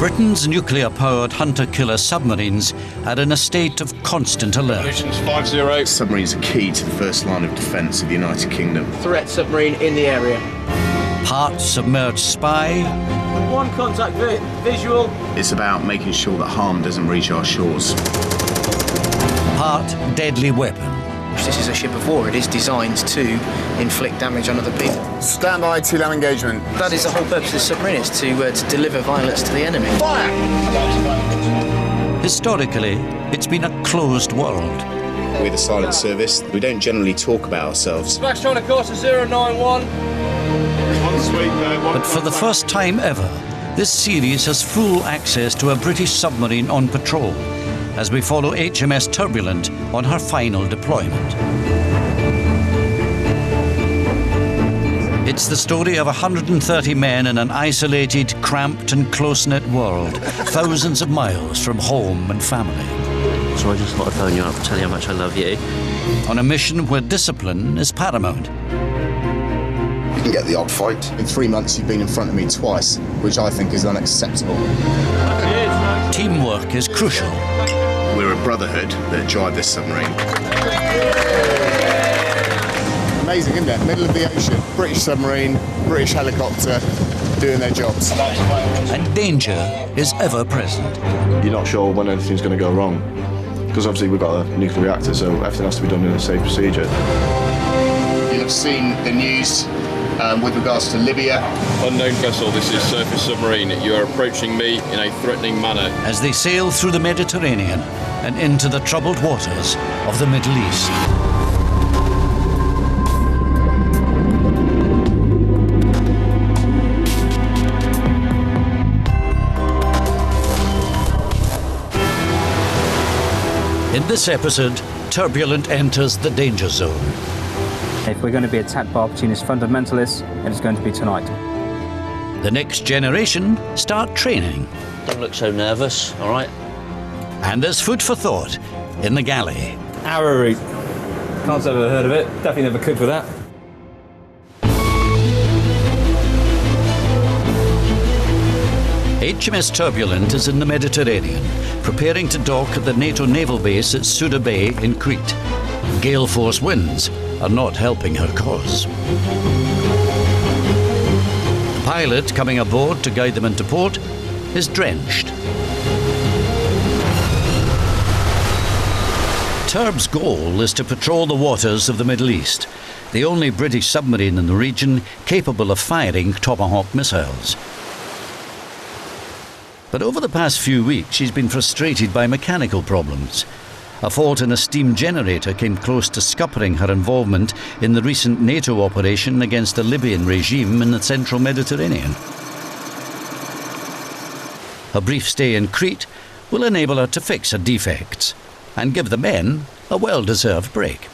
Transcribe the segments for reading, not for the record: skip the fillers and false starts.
Britain's nuclear-powered hunter-killer submarines are in a state of constant alert. Conditions 5-0. Submarines are key to the first line of defence of the United Kingdom. Threat submarine in the area. Part submerged spy. One contact visual. It's about making sure that harm doesn't reach our shores. Part deadly weapon. This is a ship of war. It is designed to inflict damage on other people. Stand by, TLAM engagement. That is the whole purpose of the submarine, is to deliver violence to the enemy. Fire! Historically, it's been a closed world. We're the silent service. We don't generally talk about ourselves. Max trying to course to 091. But for the first time ever, this series has full access to a British submarine on patrol, as we follow HMS Turbulent on her final deployment. It's the story of 130 men in an isolated, cramped and close-knit world, thousands of miles from home and family. So I just thought I'd phone you up, tell you how much I love you. On a mission where discipline is paramount. You can get the odd fight. In 3 months, you've been in front of me twice, which I think is unacceptable. Teamwork is crucial. We're a brotherhood that drive this submarine. Amazing, isn't it? Middle of the ocean, British submarine, British helicopter, doing their jobs. And danger is ever present. You're not sure when anything's going to go wrong, because obviously we've got a nuclear reactor, so everything has to be done in a safe procedure. You'll have seen the news with regards to Libya. Unknown vessel, this is surface submarine. You are approaching me in a threatening manner. As they sail through the Mediterranean and into the troubled waters of the Middle East. In this episode, Turbulent enters the danger zone. If we're going to be attacked by opportunist fundamentalists, it is going to be tonight. The next generation start training. Don't look so nervous, all right? And there's food for thought in the galley. Arrowroot. Can't say I've ever heard of it. Definitely never cooked with that. HMS Turbulent is in the Mediterranean, preparing to dock at the NATO naval base at Suda Bay in Crete. Gale force winds are not helping her cause. The pilot coming aboard to guide them into port is drenched. Turb's goal is to patrol the waters of the Middle East, the only British submarine in the region capable of firing Tomahawk missiles. But over the past few weeks, she's been frustrated by mechanical problems. A fault in a steam generator came close to scuppering her involvement in the recent NATO operation against the Libyan regime in the central Mediterranean. Her brief stay in Crete will enable her to fix her defects and give the men a well-deserved break.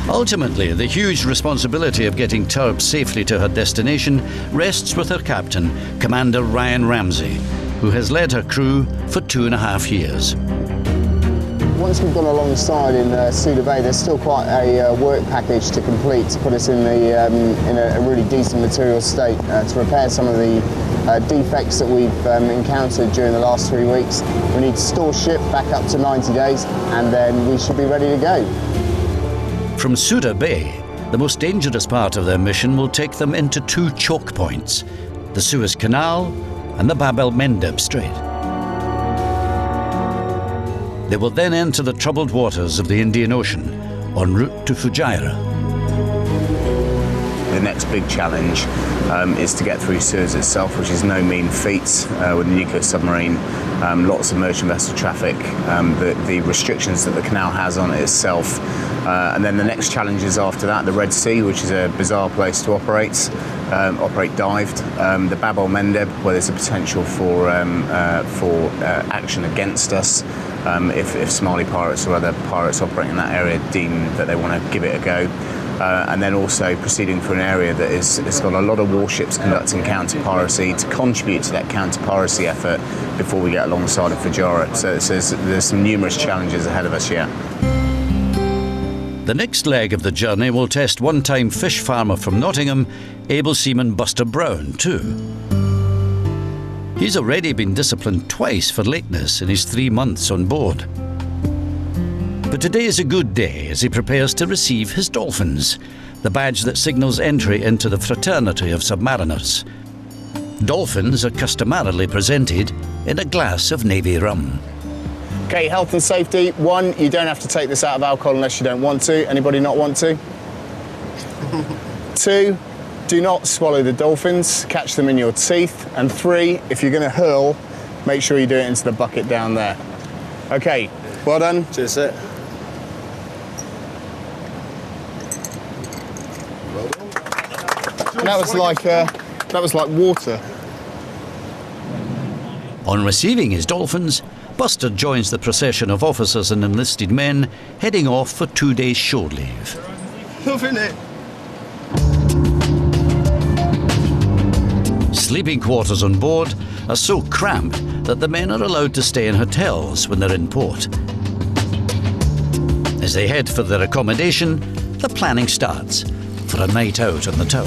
Ultimately, the huge responsibility of getting Turb safely to her destination rests with her captain, Commander Ryan Ramsey, who has led her crew for 2.5 years. Once we've gone alongside in Suda Bay, there's still quite a work package to complete to put us in a really decent material state to repair some of the defects that we've encountered during the last 3 weeks. We need to store ship back up to 90 days and then we should be ready to go. From Suda Bay, the most dangerous part of their mission will take them into 2 choke points, the Suez Canal and the Bab el Mendeb Strait. They will then enter the troubled waters of the Indian Ocean en route to Fujairah. The next big challenge is to get through Suez itself, which is no mean feat with a nuclear submarine, lots of merchant vessel traffic, the restrictions that the canal has on it itself. And then the next challenge is after that, the Red Sea, which is a bizarre place to operate dived. The Bab el Mendeb, where there's a potential for action against us if Somali pirates or other pirates operating in that area deem that they want to give it a go. And then also proceeding through an area that it's got a lot of warships conducting counter-piracy to contribute to that counter-piracy effort before we get alongside of Fujairah. So there's some numerous challenges ahead of us yet. The next leg of the journey will test one-time fish farmer from Nottingham, able seaman Buster Brown too. He's already been disciplined twice for lateness in his 3 months on board. But today is a good day as he prepares to receive his dolphins, the badge that signals entry into the fraternity of submariners. Dolphins are customarily presented in a glass of Navy rum. Okay, health and safety. 1, you don't have to take this out of alcohol unless you don't want to. Anybody not want to? 2, do not swallow the dolphins, catch them in your teeth. And 3, if you're going to hurl, make sure you do it into the bucket down there. Okay, well done. Cheers, sir. That was like water. On receiving his dolphins, Buster joins the procession of officers and enlisted men heading off for 2 days shore leave. Loving it. Sleeping quarters on board are so cramped that the men are allowed to stay in hotels when they're in port. As they head for their accommodation, the planning starts for a night out on the tower.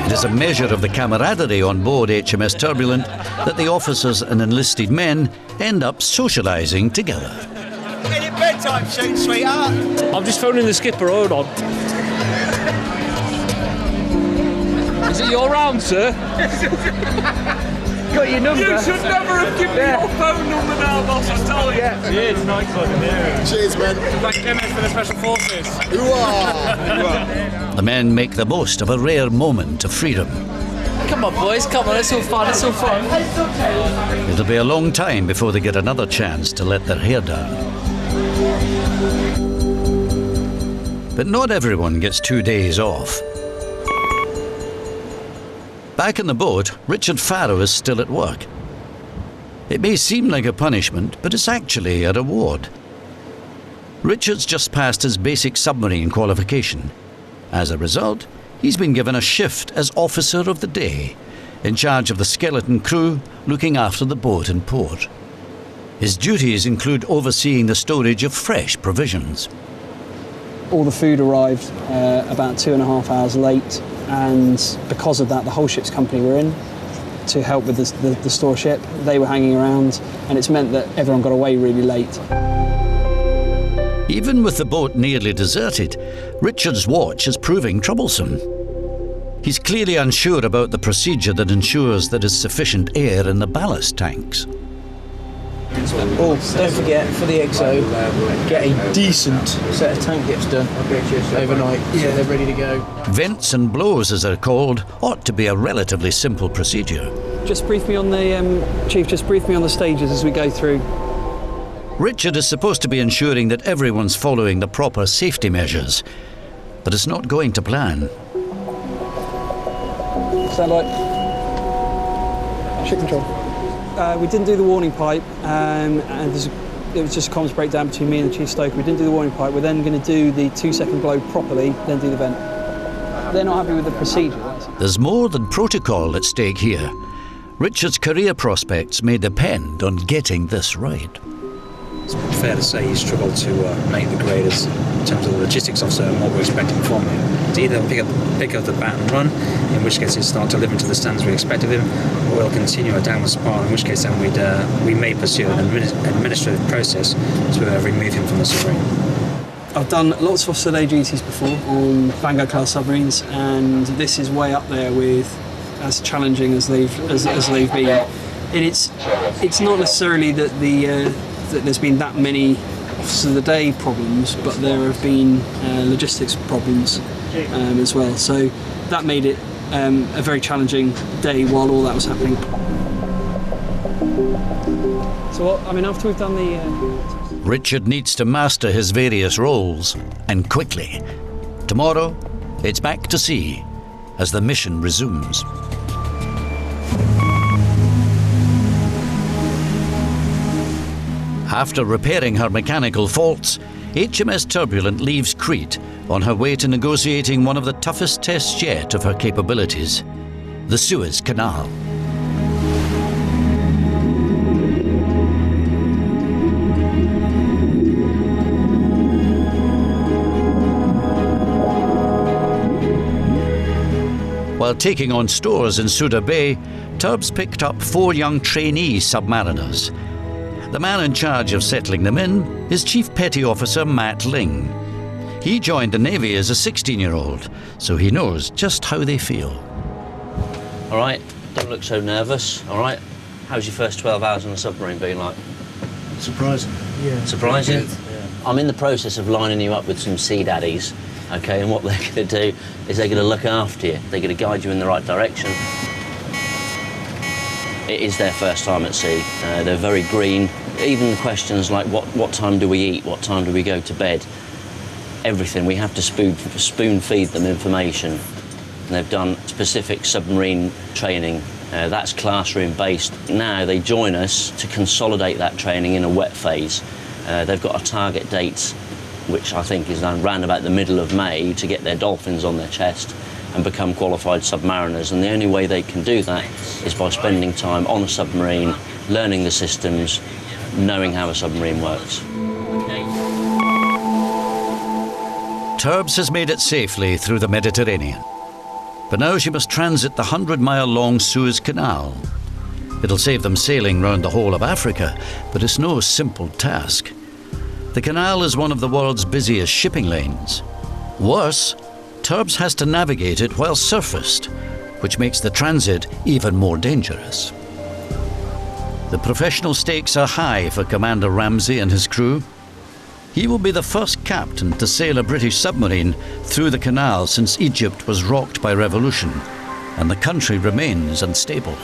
It is a measure of the camaraderie on board HMS Turbulent that the officers and enlisted men end up socialising together. Any bedtime soon, sweetheart? I'm just phoning the skipper, hold on. Is it your round, sir? Got your number. You should never have given me your phone number now, boss, I tell you. Yeah, it's nice one in there. Cheers, man. Thank MS for the Special Forces. The men make the most of a rare moment of freedom. Come on, boys, come on, it's all fun, it's all fun. It'll be a long time before they get another chance to let their hair down. But not everyone gets 2 days off. Back in the boat, Richard Farrow is still at work. It may seem like a punishment, but it's actually a reward. Richard's just passed his basic submarine qualification. As a result, he's been given a shift as Officer of the Day, in charge of the skeleton crew looking after the boat in port. His duties include overseeing the storage of fresh provisions. All the food arrived about 2.5 hours late, and because of that, the whole ship's company were in to help with the store ship. They were hanging around, and it's meant that everyone got away really late. Even with the boat nearly deserted, Richard's watch is proving troublesome. He's clearly unsure about the procedure that ensures there is sufficient air in the ballast tanks. Oh, don't forget, for the EXO, get a decent set of tank dips done overnight, so they're ready to go. Vents and blows, as they're called, ought to be a relatively simple procedure. Just brief me on the, Chief, just brief me on the stages as we go through. Richard is supposed to be ensuring that everyone's following the proper safety measures, but it's not going to plan. Stand by. Ship control. We didn't do the warning pipe, and it was just a comms breakdown between me and the Chief Stoker. We didn't do the warning pipe. We're then going to do the 2-second blow properly, then do the vent. They're not happy with the procedure. There's more than protocol at stake here. Richard's career prospects may depend on getting this right. It's fair to say he struggled to make the grade in terms of the logistics officer and what we're expecting from him. To either pick up the bat and run, in which case he'll start to live into the standards we expect of him, or he'll continue a downward spiral, in which case then we may pursue an administrative process to remove him from the submarine. I've done lots of officer day duties before on Vanguard class submarines, and this is way up there with as challenging as they've been. And it's not necessarily that that there's been that many officers of the day problems, but there have been logistics problems as well. So that made it a very challenging day while all that was happening. So, I mean, after we've done the... Richard needs to master his various roles, and quickly. Tomorrow, it's back to sea as the mission resumes. After repairing her mechanical faults, HMS Turbulent leaves Crete on her way to negotiating one of the toughest tests yet of her capabilities, the Suez Canal. While taking on stores in Suda Bay, Turbs picked up 4 young trainee submariners. The man in charge of settling them in is Chief Petty Officer Matt Ling. He joined the Navy as a 16-year-old, so he knows just how they feel. All right, don't look so nervous, all right? How's your first 12 hours on a submarine been like? Surprising. Yeah. Surprising? Yeah. I'm in the process of lining you up with some sea daddies, okay, and what they're going to do is they're going to look after you. They're going to guide you in the right direction. It is their first time at sea. They're very green. Even the questions like what time do we eat, what time do we go to bed, everything. We have to spoon feed them information. And they've done specific submarine training. That's classroom based. Now they join us to consolidate that training in a wet phase. They've got a target date, which I think is around about the middle of May, to get their dolphins on their chest and become qualified submariners. And the only way they can do that is by spending time on a submarine, learning the systems, knowing how a submarine works. Turbs has made it safely through the Mediterranean. But now she must transit the 100-mile-long Suez Canal. It'll save them sailing round the whole of Africa, but it's no simple task. The canal is one of the world's busiest shipping lanes. Worse, Turbs has to navigate it while surfaced, which makes the transit even more dangerous. The professional stakes are high for Commander Ramsey and his crew. He will be the first captain to sail a British submarine through the canal since Egypt was rocked by revolution, and the country remains unstable.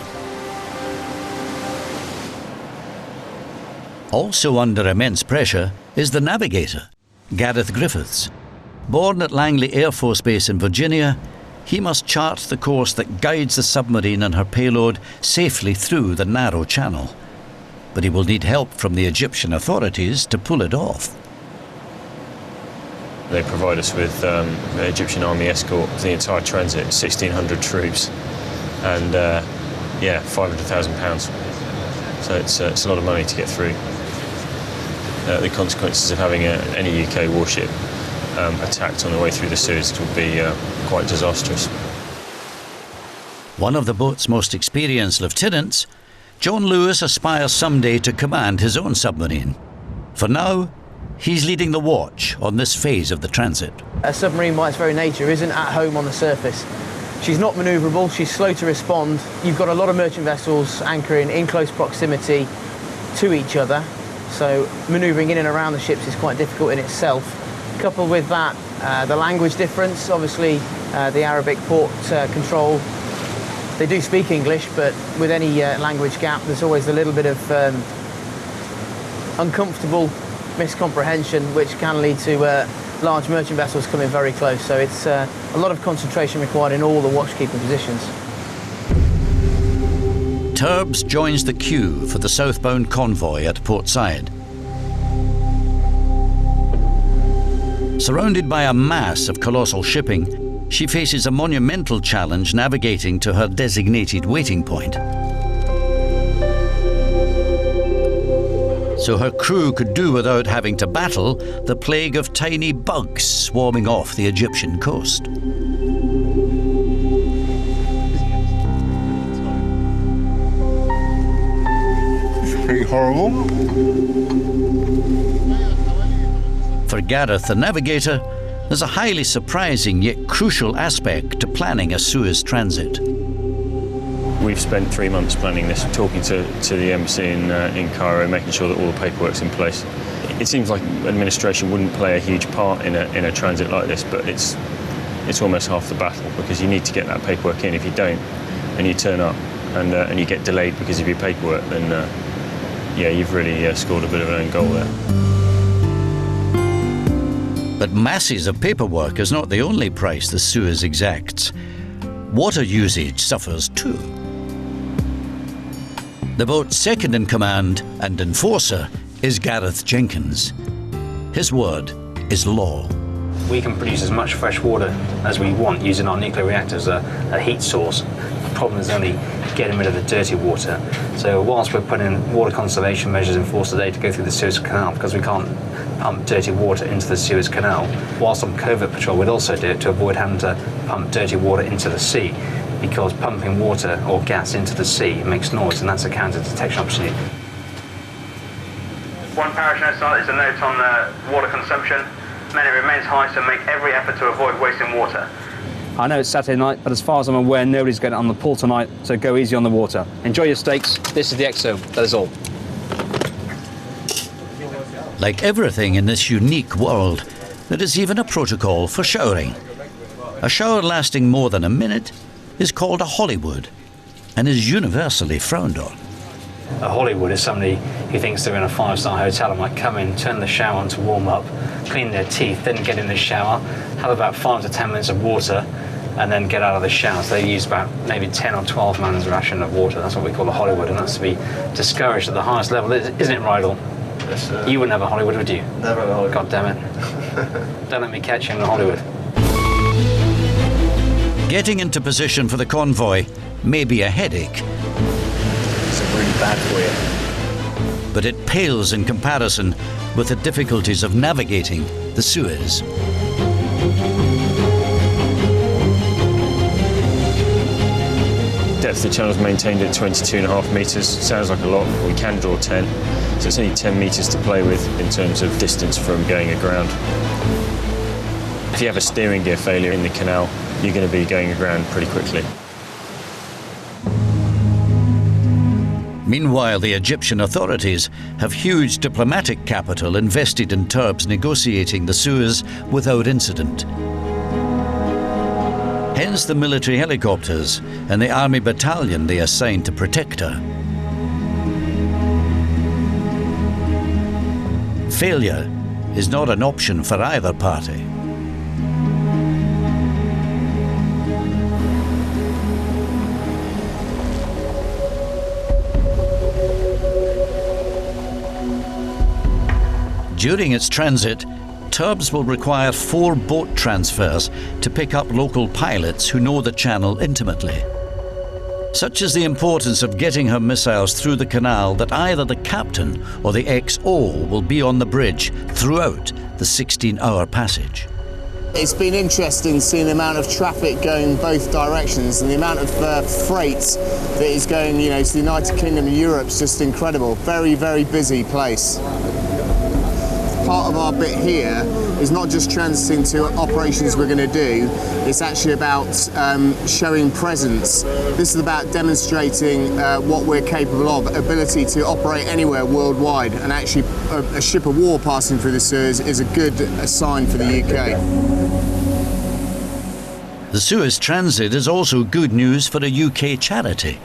Also under immense pressure is the navigator, Gareth Griffiths. Born at Langley Air Force Base in Virginia, he must chart the course that guides the submarine and her payload safely through the narrow channel. But he will need help from the Egyptian authorities to pull it off. They provide us with the Egyptian Army escort for the entire transit, 1,600 troops, and yeah, £500,000. So it's a lot of money to get through. The consequences of having any UK warship attacked on the way through the Suez would be quite disastrous. One of the boat's most experienced lieutenants, John Lewis aspires someday to command his own submarine. For now, he's leading the watch on this phase of the transit. A submarine by its very nature isn't at home on the surface. She's not manoeuvrable, she's slow to respond. You've got a lot of merchant vessels anchoring in close proximity to each other, so manoeuvring in and around the ships is quite difficult in itself. Coupled with that, the language difference, obviously the Arabic port control, they do speak English, but with any language gap, there's always a little bit of uncomfortable miscomprehension, which can lead to large merchant vessels coming very close. So it's a lot of concentration required in all the watchkeeping positions. Turbs joins the queue for the southbound convoy at Port Said. Surrounded by a mass of colossal shipping, she faces a monumental challenge navigating to her designated waiting point. So her crew could do without having to battle the plague of tiny bugs swarming off the Egyptian coast. It's pretty horrible. For Gareth, the navigator, there's a highly surprising yet crucial aspect to planning a Suez transit. We've spent 3 months planning this, talking to the embassy in Cairo, making sure that all the paperwork's in place. It seems like administration wouldn't play a huge part in a transit like this, but it's almost half the battle, because you need to get that paperwork in. If you don't, and you turn up and you get delayed because of your paperwork, then yeah, you've really scored a bit of an own goal there. But masses of paperwork is not the only price the Suez exacts. Water usage suffers too. The boat's second in command and enforcer is Gareth Jenkins. His word is law. We can produce as much fresh water as we want using our nuclear reactors as a heat source. The problem is only getting rid of the dirty water. So whilst we're putting in water conservation measures in force today to go through the Suez Canal, because we can't pump dirty water into the Suez Canal, whilst on covert patrol we'd also do it to avoid having to pump dirty water into the sea. because pumping water or gas into the sea makes noise, and that's a counter detection opportunity. One parish note is a note on water consumption. It remains high, so make every effort to avoid wasting water. I know it's Saturday night, but as far as I'm aware, nobody's going on the pool tonight, so go easy on the water. Enjoy your steaks. This is the XO. That is all. Like everything in this unique world, there is even a protocol for showering. A shower lasting more than a minute is called a Hollywood and is universally frowned on. A Hollywood is somebody who thinks they're in a five-star hotel and might come in, turn the shower on to warm up, clean their teeth, then get in the shower, have about 5 to 10 minutes of water, and then get out of the shower. So they use about maybe 10 or 12 man's ration of water. That's what we call a Hollywood, and that's to be discouraged at the highest level. Isn't it, Rydell? Yes, sir. You wouldn't have a Hollywood, would you? Never have a Hollywood. God damn it. Don't let me catch you in a Hollywood. Getting into position for the convoy may be a headache. It's really bad for you. But it pales in comparison with the difficulties of navigating the Suez. Depth of the channel is maintained at 22.5 metres. Sounds like a lot, but we can draw 10. So it's only 10 metres to play with in terms of distance from going aground. If you have a steering gear failure in the canal, you're going to be going aground pretty quickly. Meanwhile, the Egyptian authorities have huge diplomatic capital invested in Turbs negotiating the Suez without incident. Hence the military helicopters and the army battalion they assigned to protect her. Failure is not an option for either party. During its transit, Turbs will require 4 boat transfers to pick up local pilots who know the channel intimately. Such is the importance of getting her missiles through the canal that either the captain or the XO will be on the bridge throughout the 16-hour passage. It's been interesting seeing the amount of traffic going both directions, and the amount of freight that is going, to the United Kingdom and Europe is just incredible. Very, very busy place. Part of our bit here is not just transiting to operations we're going to do, it's actually about showing presence. This is about demonstrating what we're capable of, ability to operate anywhere worldwide, and actually a ship of war passing through the Suez is a good sign for the UK. The Suez transit is also good news for a UK charity.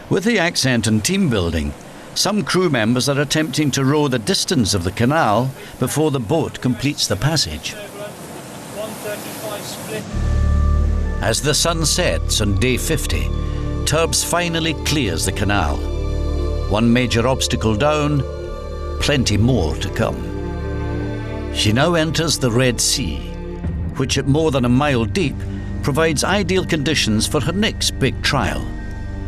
With the accent and team building, some crew members are attempting to row the distance of the canal before the boat completes the passage. As the sun sets on day 50, Turbs finally clears the canal. One major obstacle down, plenty more to come. She now enters the Red Sea, which at more than a mile deep provides ideal conditions for her next big trial,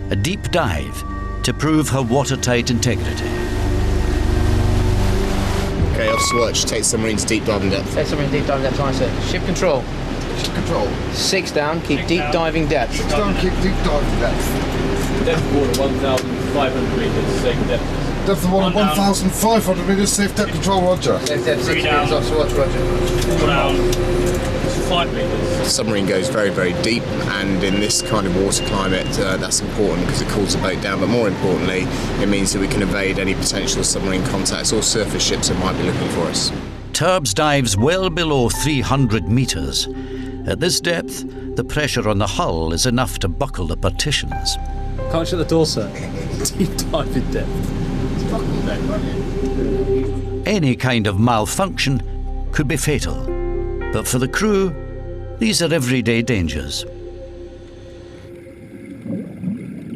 a deep dive to prove her watertight integrity. Okay, off switch, take submarine to deep diving depth. Take submarine deep diving depth, sir. Ship control. Ship control. 6 down, keep deep diving depth. 6 down, keep deep diving depth. Depth of water 1,500 metres, safe depth. Depth of water 1,500 metres, safe depth control, roger. Safe depth 6 meters, off switch, roger. 4 down. 5 metres. The submarine goes very, very deep, and in this kind of water climate that's important because it cools the boat down, but more importantly it means that we can evade any potential submarine contacts or surface ships that might be looking for us. Turbs dives well below 300 metres. At this depth, the pressure on the hull is enough to buckle the partitions. Can't shut the door, sir. Deep dive in depth. Any kind of malfunction could be fatal. But for the crew, these are everyday dangers.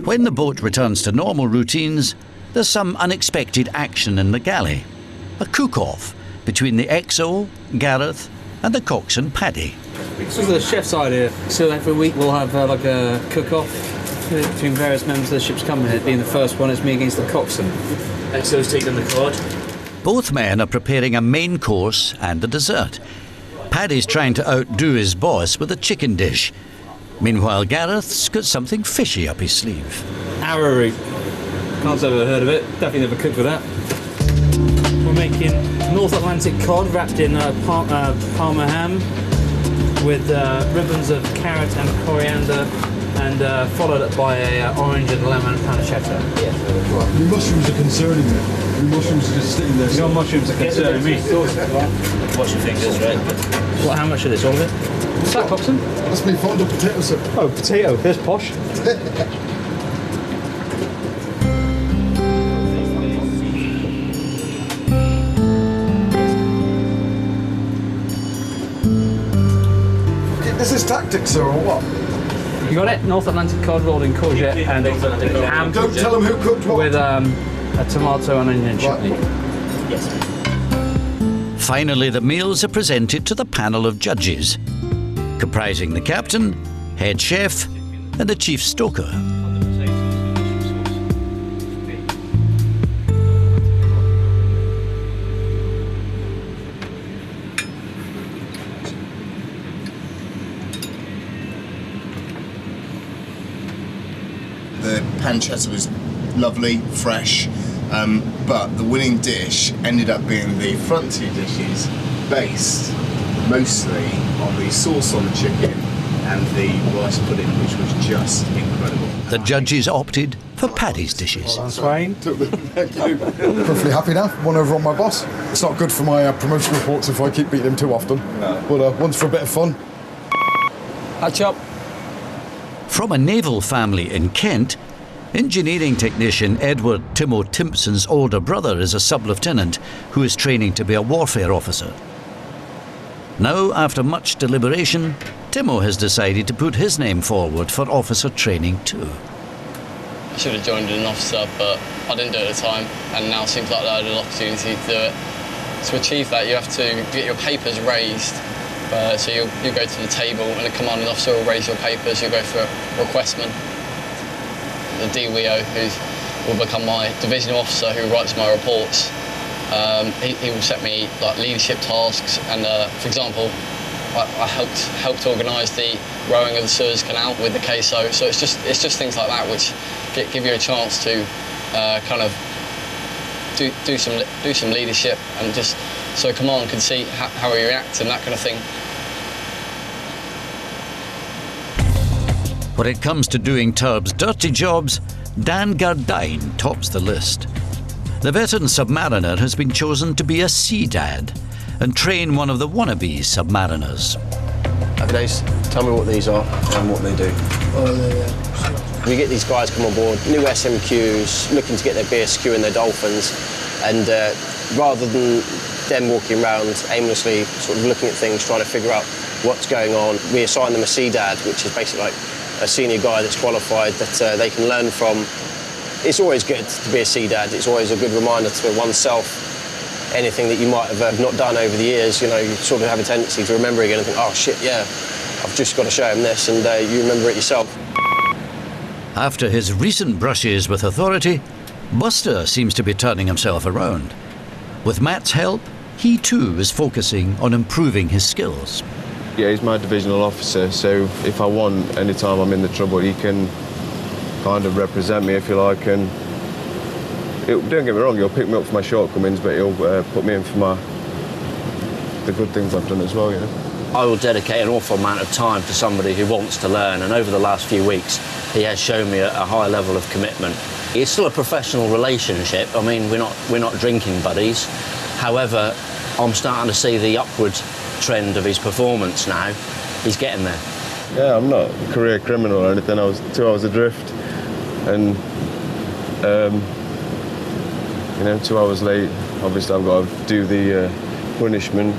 When the boat returns to normal routines, there's some unexpected action in the galley. A cook-off between the XO, Gareth, and the coxswain, Paddy. This is the chef's idea. So every week we'll have like a cook-off between various members of the ship's company. Being the first one, it's me against the coxswain. XO's taking the card. Both men are preparing a main course and a dessert. Paddy's trying to outdo his boss with a chicken dish. Meanwhile, Gareth's got something fishy up his sleeve. Arrowroot. Can't say I've ever heard of it. Definitely never cooked with that. We're making North Atlantic cod wrapped in Parma ham with ribbons of carrot and coriander, and followed up by a orange and lemon pancetta. Right, the mushrooms are concerning me. The mushrooms are just sitting there. Your mushrooms are concerning me. Watch your fingers, right? What, how much of this? All of it? What's that, Coxon? That's me fond of potato soup. Oh, potato. There's posh. This is tactics, sir, or what? You got it? North Atlantic cod rolled in courgette and ham. Don't tell them who cooked what. With a tomato and onion chutney. Yes. Finally, the meals are presented to the panel of judges, comprising the captain, head chef, and the chief stoker. The pancetta was lovely, fresh, but the winning dish ended up being the front two dishes based mostly on the sauce on the chicken and the rice pudding, which was just incredible. The judges opted for Paddy's dishes. Perfectly happy now. One over on my boss. It's not good for my promotion reports if I keep beating him too often. No. But one's for a bit of fun. Hatch up. From a naval family in Kent, engineering technician Edward Timo Timpson's older brother is a sub-lieutenant who is training to be a warfare officer. Now, after much deliberation, Timo has decided to put his name forward for officer training too. I should have joined as an officer, but I didn't do it at the time, and now it seems like I had an opportunity to do it. To achieve that, you have to get your papers raised. So you go to the table, and the commanding officer will raise your papers. You go for a requestman. The DWO, who will become my divisional officer, who writes my reports. He will set me like leadership tasks, and for example, I helped organise the rowing of the Suez Canal with the queso. So it's just things like that which give you a chance to kind of do some leadership, and just so command can see how you react and that kind of thing. When it comes to doing Turb's dirty jobs, Dan Gardyne tops the list. The veteran submariner has been chosen to be a sea dad and train one of the wannabe submariners. Happy days. Tell me what these are and what they do. We get these guys come on board, new SMQs, looking to get their BSQ and their dolphins, and rather than them walking around aimlessly, sort of looking at things, trying to figure out what's going on, we assign them a sea dad, which is basically like a senior guy that's qualified that they can learn from. It's always good to be a sea dad. It's always a good reminder to oneself. Anything that you might have not done over the years, you know, you sort of have a tendency to remember again and think, oh shit, yeah, I've just got to show him this, and you remember it yourself. After his recent brushes with authority, Buster seems to be turning himself around. With Matt's help, he too is focusing on improving his skills. Yeah, he's my divisional officer, so if I want, anytime I'm in the trouble, he can kind of represent me, if you like, and don't get me wrong, he'll pick me up for my shortcomings, but he'll put me in for the good things I've done as well, you know. I will dedicate an awful amount of time to somebody who wants to learn, and over the last few weeks, he has shown me a high level of commitment. It's still a professional relationship. I mean, we're not drinking buddies. However, I'm starting to see the upward trend of his performance now. He's getting there. Yeah, I'm not a career criminal or anything. I was 2 hours adrift, and you know, 2 hours late. Obviously, I've got to do the punishment.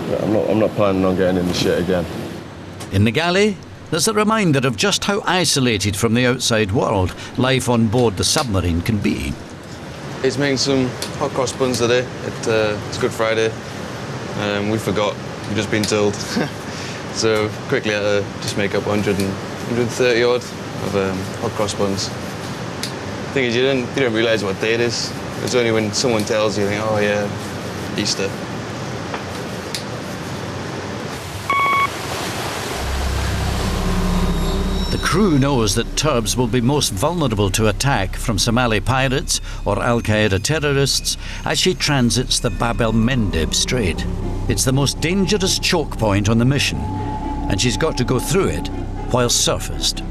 But I'm not planning on getting in the shit again. In the galley, there's a reminder of just how isolated from the outside world life on board the submarine can be. It's making some hot cross buns today. It's Good Friday. We forgot. We've just been told. So quickly I had to just make up 130 odd of hot cross buns. The thing is, you don't realise what day it is. It's only when someone tells you, think, oh yeah, Easter. The crew knows that Turbs will be most vulnerable to attack from Somali pirates or Al-Qaeda terrorists as she transits the Bab el Mendeb Strait. It's the most dangerous choke point on the mission, and she's got to go through it while surfaced.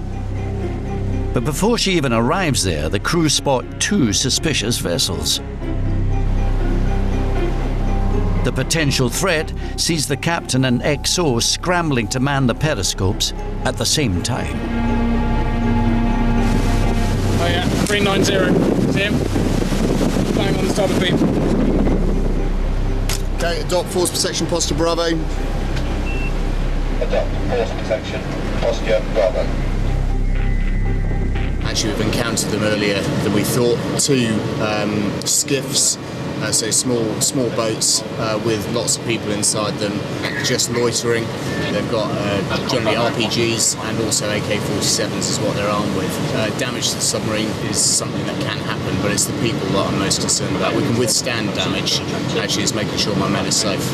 But before she even arrives there, the crew spot two suspicious vessels. The potential threat sees the captain and XO scrambling to man the periscopes at the same time. Oh yeah, 390. See him? Flying on the starboard beam. Okay, adopt force protection posture Bravo. Adopt force protection posture Bravo. Actually, we've encountered them earlier than we thought. Two skiffs, so small boats with lots of people inside them, just loitering. They've got generally RPGs and also AK-47s is what they're armed with. Damage to the submarine is something that can happen, but it's the people that I'm most concerned about. We can withstand damage. Actually, it's making sure my men are safe.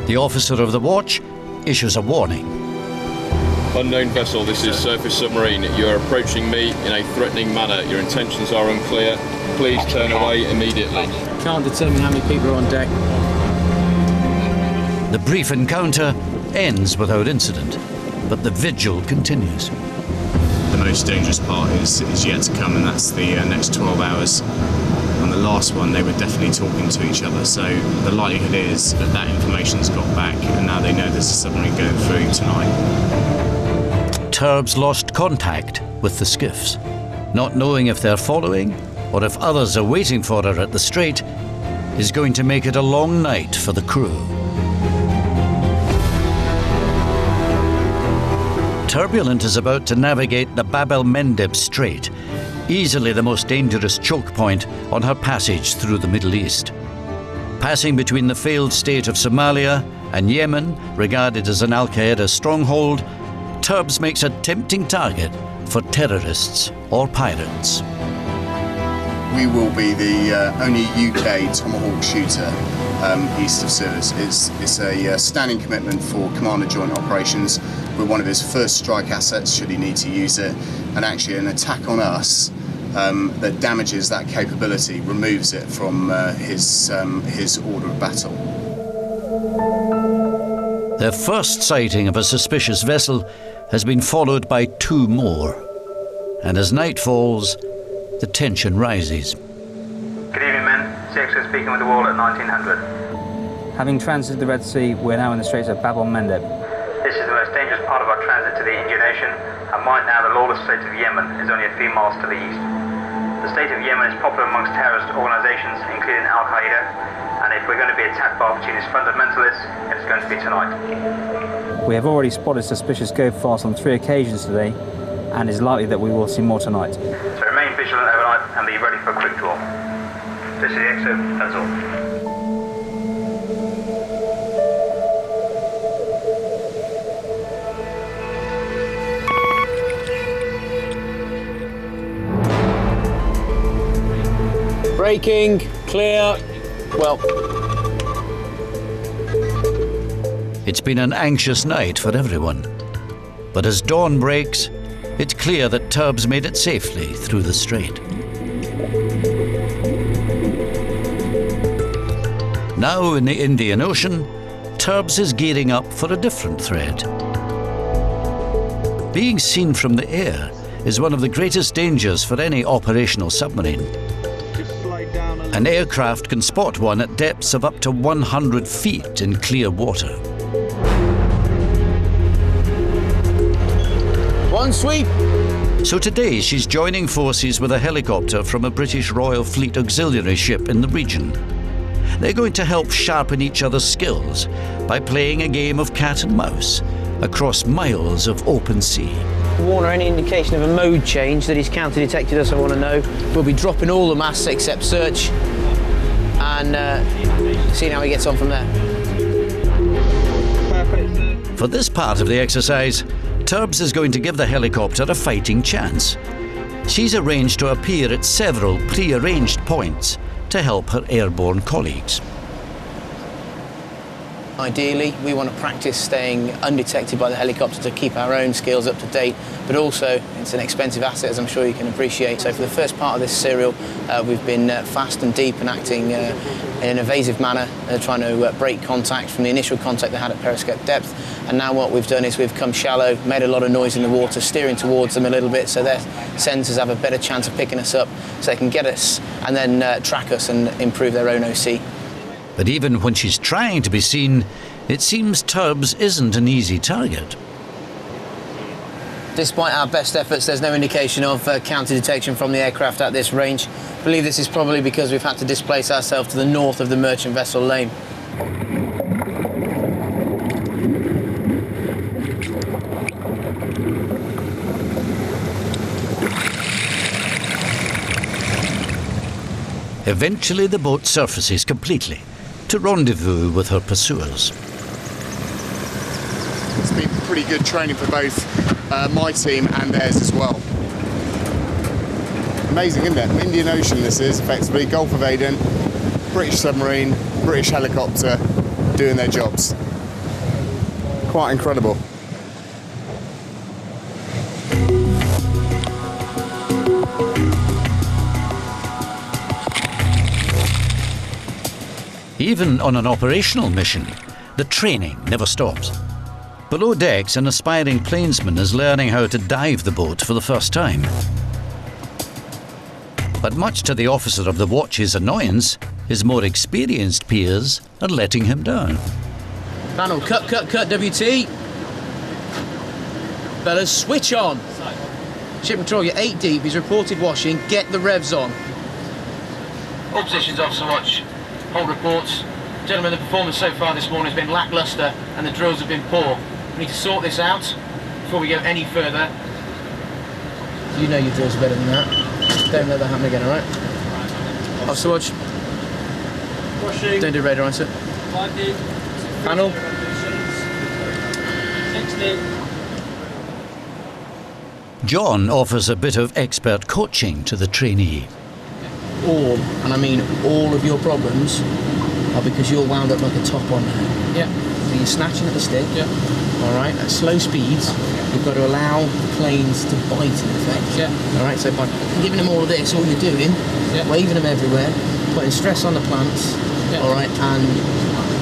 The officer of the watch issues a warning. Unknown vessel, this is Surface Submarine. You are approaching me in a threatening manner. Your intentions are unclear. Please turn away immediately. Can't determine how many people are on deck. The brief encounter ends without incident, but the vigil continues. The most dangerous part is yet to come, and that's the next 12 hours. On the last one, they were definitely talking to each other, so the likelihood is that that information's got back, and now they know there's a submarine going through tonight. Turbs lost contact with the skiffs. Not knowing if they're following or if others are waiting for her at the strait is going to make it a long night for the crew. Turbulent is about to navigate the Bab el Mendeb Strait, easily the most dangerous choke point on her passage through the Middle East. Passing between the failed state of Somalia and Yemen, regarded as an Al-Qaeda stronghold, Turbs makes a tempting target for terrorists or pirates. We will be the only UK Tomahawk shooter east of Suez. It's a standing commitment for Commander Joint Operations. We're one of his first strike assets should he need to use it, and actually an attack on us that damages that capability removes it from his order of battle. Their first sighting of a suspicious vessel has been followed by two more, and as night falls, the tension rises. Good evening, men. CXO speaking with the wall at 1900. Having transited the Red Sea, we're now in the Straits of Bab el Mendeb. This is the most dangerous part of our transit to the Indian Ocean, and right now the lawless state of Yemen is only a few miles to the east. The state of Yemen is popular amongst terrorist organisations, including Al-Qaeda, and if we're going to be attacked by opportunist fundamentalists, it's going to be tonight. We have already spotted suspicious go-fast on 3 occasions today, and it's likely that we will see more tonight. So remain vigilant overnight and be ready for a quick draw. This is the XO, that's all. Braking, clear, well. It's been an anxious night for everyone. But as dawn breaks, it's clear that Turbs made it safely through the strait. Now in the Indian Ocean, Turbs is gearing up for a different threat. Being seen from the air is one of the greatest dangers for any operational submarine. An aircraft can spot one at depths of up to 100 feet in clear water. One sweep. So today she's joining forces with a helicopter from a British Royal Fleet auxiliary ship in the region. They're going to help sharpen each other's skills by playing a game of cat and mouse across miles of open sea. Warner, any indication of a mode change that he's counter-detected us, I want to know. We'll be dropping all the masts except search and seeing how he gets on from there. For this part of the exercise, Turbs is going to give the helicopter a fighting chance. She's arranged to appear at several pre-arranged points to help her airborne colleagues. Ideally, we want to practice staying undetected by the helicopter to keep our own skills up to date, but also it's an expensive asset, as I'm sure you can appreciate. So for the first part of this serial, we've been fast and deep and acting in an evasive manner, trying to break contact from the initial contact they had at periscope depth. And now what we've done is we've come shallow, made a lot of noise in the water, steering towards them a little bit so their sensors have a better chance of picking us up, so they can get us and then track us and improve their own OC. But even when she's trying to be seen, it seems Turbs isn't an easy target. Despite our best efforts, there's no indication of counter-detection from the aircraft at this range. I believe this is probably because we've had to displace ourselves to the north of the merchant vessel lane. Eventually the boat surfaces completely, to rendezvous with her pursuers. It's been pretty good training for both my team and theirs as well. Amazing, isn't it? Indian Ocean this is, effectively, Gulf of Aden, British submarine, British helicopter, doing their jobs. Quite incredible. Even on an operational mission, the training never stops. Below decks, an aspiring plainsman is learning how to dive the boat for the first time. But much to the officer of the watch's annoyance, his more experienced peers are letting him down. Panel, cut, WT. Fellas, switch on. Ship control, you're 8 deep, he's reported washing, get the revs on. All positions, Officer Watch. Hold reports. Gentlemen, the performance so far this morning has been lacklustre and the drills have been poor. We need to sort this out before we go any further. You know your drills are better than that. Don't let that happen again, alright? Officer Watch. Washing. Don't do radar answer. 5 deep. Panel. 6 deep. John offers a bit of expert coaching to the trainee. All, and I mean all of your problems are because you're wound up like a top on now. Yeah. So you're snatching at the stick. Yeah. All right. At slow speeds, you've got to allow the planes to bite in effect. Yeah. All right. So by giving them all of this, all you're doing, waving them everywhere, putting stress on the plants. Yeah. All right. And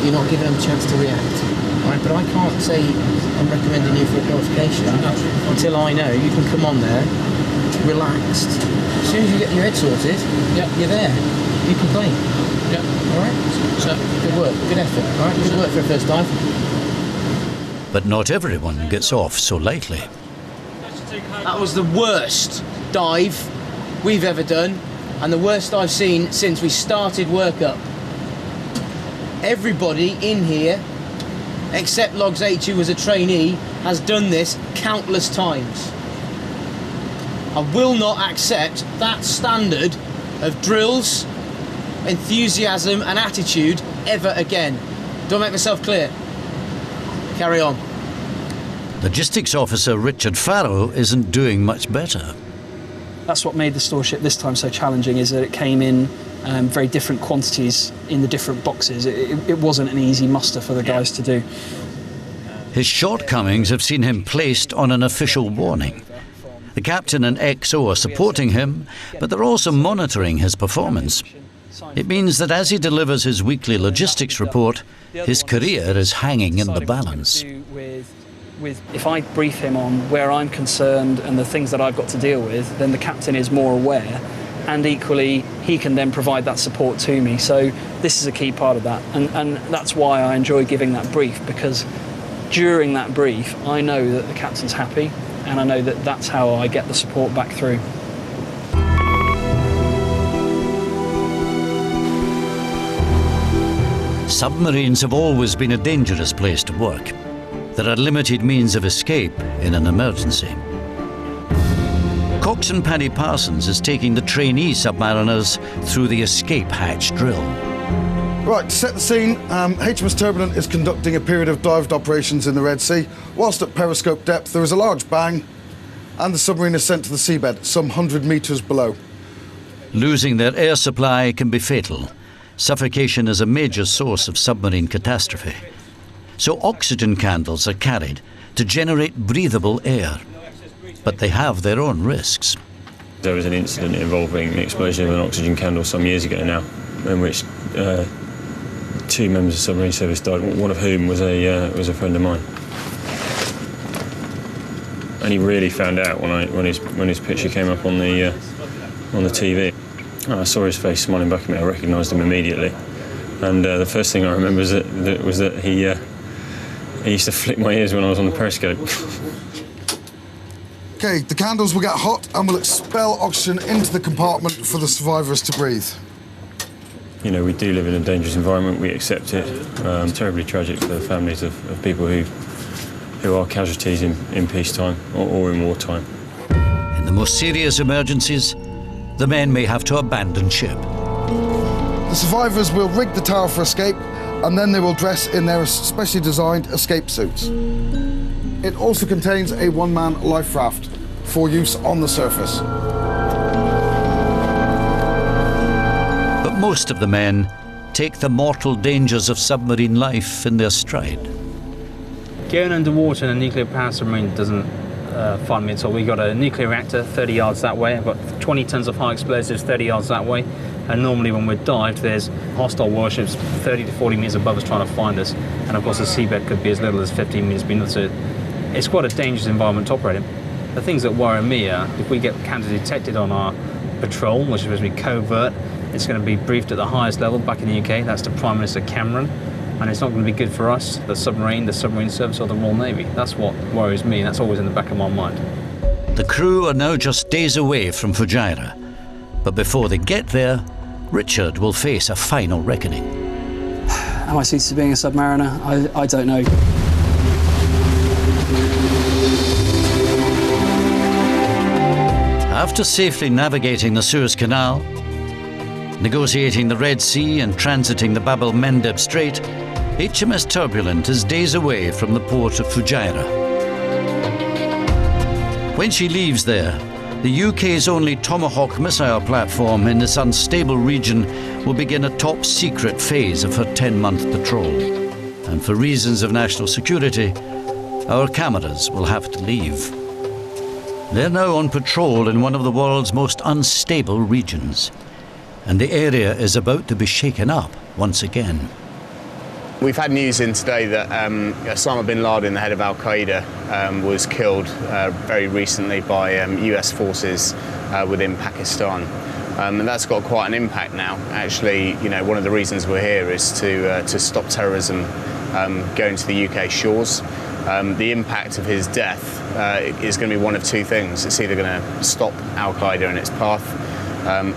you're not giving them a chance to react. All right. But I can't say I'm recommending you for a qualification until I know you can come on there relaxed. As soon as you get your head sorted, you're there. You can play. Yeah. All right. So good work, good effort. All right. Good work for a first dive. But not everyone gets off so lightly. That was the worst dive we've ever done, and the worst I've seen since we started workup. Everybody in here, except Logs H, who was a trainee, has done this countless times. I will not accept that standard of drills, enthusiasm and attitude ever again. Do I make myself clear? Carry on. Logistics officer Richard Farrow isn't doing much better. That's what made the store ship this time so challenging, is that it came in very different quantities in the different boxes. It wasn't an easy muster for the guys to do. His shortcomings have seen him placed on an official warning. The captain and XO are supporting him, but they're also monitoring his performance. It means that as he delivers his weekly logistics report, his career is hanging in the balance. If I brief him on where I'm concerned and the things that I've got to deal with, then the captain is more aware, and equally he can then provide that support to me. So this is a key part of that, and that's why I enjoy giving that brief, because during that brief I know that the captain's happy, and I know that that's how I get the support back through. Submarines have always been a dangerous place to work. There are limited means of escape in an emergency. Coxswain Paddy Parsons is taking the trainee submariners through the escape hatch drill. Right, to set the scene, HMS Turbulent is conducting a period of dived operations in the Red Sea. Whilst at periscope depth, there is a large bang, and the submarine is sent to the seabed, some 100 metres below. Losing their air supply can be fatal. Suffocation is a major source of submarine catastrophe. so oxygen candles are carried to generate breathable air. But they have their own risks. There was an incident involving the explosion of an oxygen candle some years ago now, in which 2 members of the submarine service died, one of whom was a friend of mine. And he really found out when his picture came up on the TV. I saw his face smiling back at me. I recognised him immediately, and the first thing I remember was that he used to flick my ears when I was on the periscope. Okay, the candles will get hot and will expel oxygen into the compartment for the survivors to breathe. You know, we do live in a dangerous environment. We accept it. Terribly tragic for the families of people who are casualties in peacetime or in wartime. In the most serious emergencies, the men may have to abandon ship. The survivors will rig the tower for escape, and then they will dress in their specially designed escape suits. It also contains a one-man life raft for use on the surface. But most of the men take the mortal dangers of submarine life in their stride. Going underwater in a nuclear power submarine doesn't fun me at all. We've got a nuclear reactor 30 yards that way. I've got 20 tons of high explosives 30 yards that way. And normally when we're dived, there's hostile warships 30 to 40 metres above us trying to find us. And of course the seabed could be as little as 15 metres beneath us. So it's quite a dangerous environment to operate in. The things that worry me are if we get candidly detected on our patrol, which is supposed to be covert, it's going to be briefed at the highest level back in the UK. That's to Prime Minister Cameron. And it's not going to be good for us, the submarine service, or the Royal Navy. That's what worries me. That's always in the back of my mind. The crew are now just days away from Fujairah. But before they get there, Richard will face a final reckoning. Am I suited to being a submariner? I don't know. After safely navigating the Suez Canal, negotiating the Red Sea and transiting the Bab el Mendeb Strait, HMS Turbulent is days away from the port of Fujairah. When she leaves there, the UK's only Tomahawk missile platform in this unstable region will begin a top-secret phase of her 10-month patrol. And for reasons of national security, our cameras will have to leave. They're now on patrol in one of the world's most unstable regions, and the area is about to be shaken up once again. We've had news in today that Osama bin Laden, the head of Al-Qaeda, was killed very recently by US forces within Pakistan. And that's got quite an impact now. Actually, you know, one of the reasons we're here is to stop terrorism going to the UK shores. The impact of his death is going to be one of two things. It's either going to stop Al-Qaeda in its path,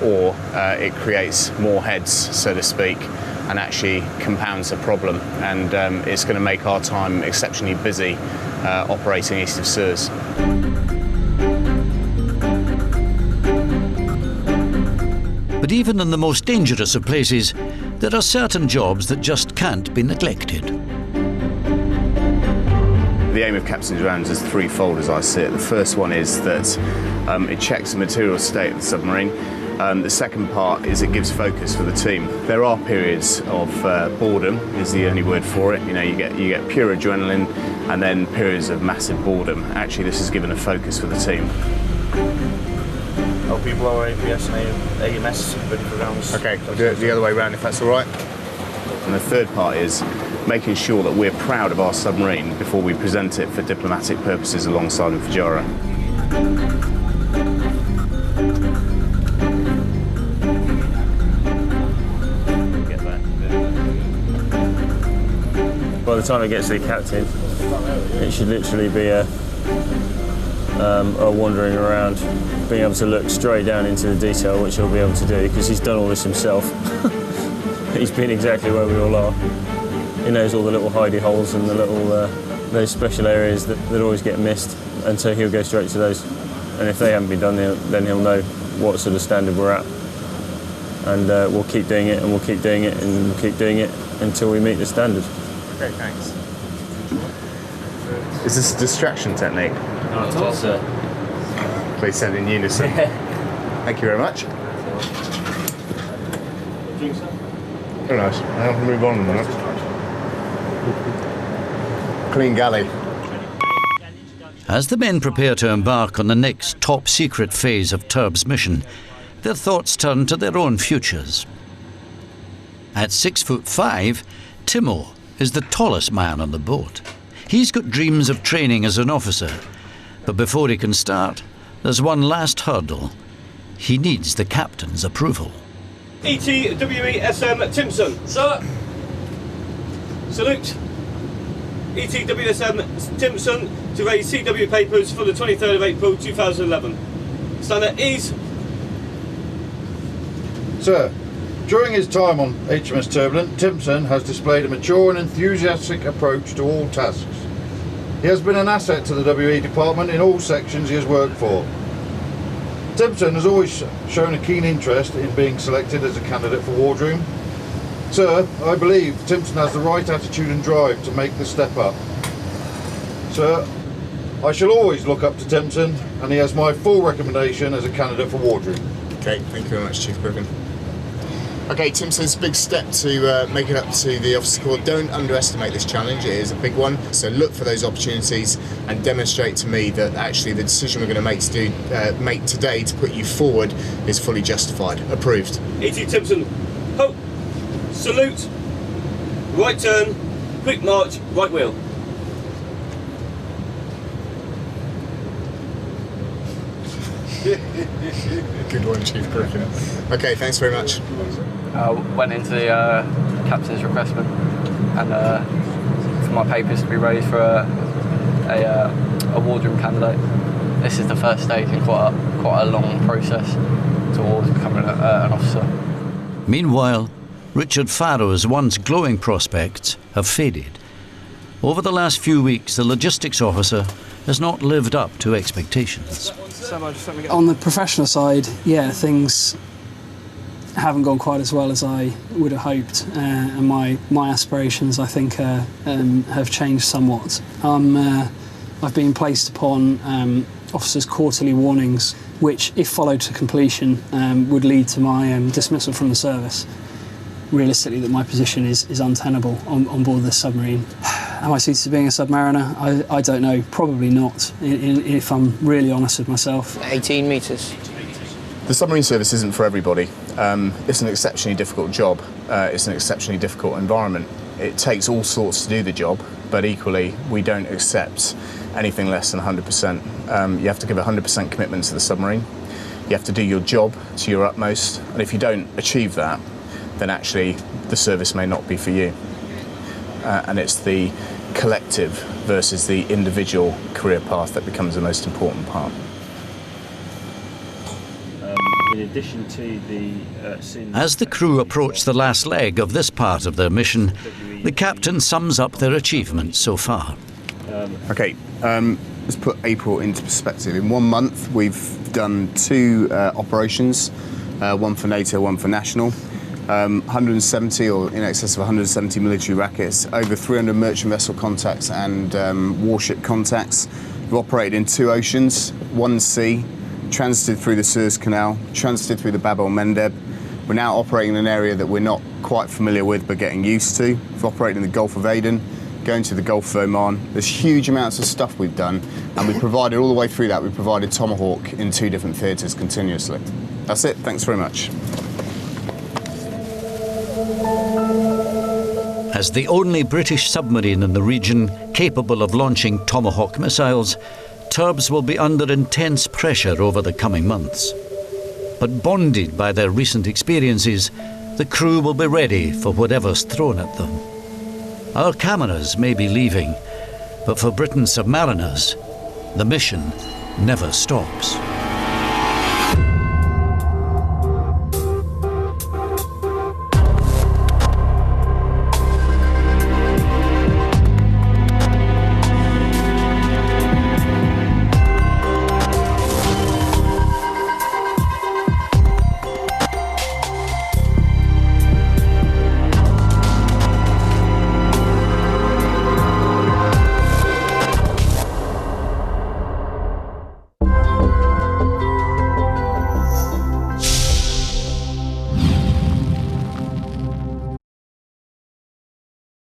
or it creates more heads, so to speak, and actually compounds the problem, and it's going to make our time exceptionally busy operating east of Suez. But even in the most dangerous of places, there are certain jobs that just can't be neglected. The aim of captain's rounds is threefold as I see it. The first one is that it checks the material state of the submarine. The second part is it gives focus for the team. There are periods of boredom, is the only word for it. You know, you get pure adrenaline, and then periods of massive boredom. Actually, this has given a focus for the team. Help you blow APS and AMS ready for rounds. Okay, we'll do it the other way around if that's all right. And the third part is making sure that we're proud of our submarine before we present it for diplomatic purposes alongside in Fujairah. By the time it gets to the captain, it should literally be a wandering around, being able to look straight down into the detail, which he'll be able to do because he's done all this himself. He's been exactly where we all are. He knows all the little hidey holes and the little those special areas that always get missed, and so he'll go straight to those. And if they haven't been done, then he'll know what sort of standard we're at. And we'll keep doing it, and we'll keep doing it, and we'll keep doing it until we meet the standard. Okay, thanks. Is this a distraction technique? No, it's all, sir. Please send in unison. Thank you very much. Very nice. I'll move on in a minute. clean galley. As the men prepare to embark on the next top-secret phase of Turb's mission, their thoughts turn to their own futures. At 6'5", Timo is the tallest man on the boat. He's got dreams of training as an officer, but before he can start, there's one last hurdle. He needs the captain's approval. ETWESM Timpson. Sir. Salute. ETWSM Timpson to raise CW papers for the 23rd of April 2011. Stand at ease. Sir, during his time on HMS Turbulent, Timpson has displayed a mature and enthusiastic approach to all tasks. He has been an asset to the WE department in all sections he has worked for. Timpson has always shown a keen interest in being selected as a candidate for wardroom. Sir, I believe Timpson has the right attitude and drive to make the step up. Sir, I shall always look up to Timpson, and he has my full recommendation as a candidate for wardroom. Okay, thank you very much, Chief Griffin. Okay, Timpson's a big step to make it up to the officer corps. Don't underestimate this challenge, it is a big one. So look for those opportunities and demonstrate to me that actually the decision we're going to make today to put you forward is fully justified. Approved. E.T. Timpson, ho! Salute, right turn, quick march, right wheel. Good one, Chief Griffin. Okay, thanks very much. Went into the captain's requestment and for my papers to be raised for a wardroom candidate. This is the first stage in quite a long process towards becoming an officer. Meanwhile, Richard Farrow's once glowing prospects have faded. Over the last few weeks, the logistics officer has not lived up to expectations. On the professional side, yeah, things haven't gone quite as well as I would have hoped, and my aspirations, I think, have changed somewhat. I've been placed upon officers' quarterly warnings, which, if followed to completion, would lead to my dismissal from the service. Realistically, that my position is untenable on board this submarine. Am I suited to being a submariner? I don't know. Probably not, if I'm really honest with myself. 18 metres. The submarine service isn't for everybody. It's an exceptionally difficult job. It's an exceptionally difficult environment. It takes all sorts to do the job, but equally, we don't accept anything less than 100%. You have to give 100% commitment to the submarine. You have to do your job to your utmost, and if you don't achieve that, then actually the service may not be for you. And it's the collective versus the individual career path that becomes the most important part. In addition to the As the crew approach the last leg of this part of their mission, the captain sums up their achievements so far. Okay, let's put April into perspective. In 1 month, we've done 2 operations, one for NATO, one for national. 170 or in excess of 170 military rackets, over 300 merchant vessel contacts and warship contacts. We've operated in 2 oceans, 1 sea, transited through the Suez Canal, transited through the Bab el Mendeb. We're now operating in an area that we're not quite familiar with but getting used to. We've operated in the Gulf of Aden, going to the Gulf of Oman. There's huge amounts of stuff we've done, and we've provided all the way through that, we've provided Tomahawk in 2 different theatres continuously. That's it, thanks very much. As the only British submarine in the region capable of launching Tomahawk missiles, Turbs will be under intense pressure over the coming months. But bonded by their recent experiences, the crew will be ready for whatever's thrown at them. Our cameras may be leaving, but for Britain's submariners, the mission never stops.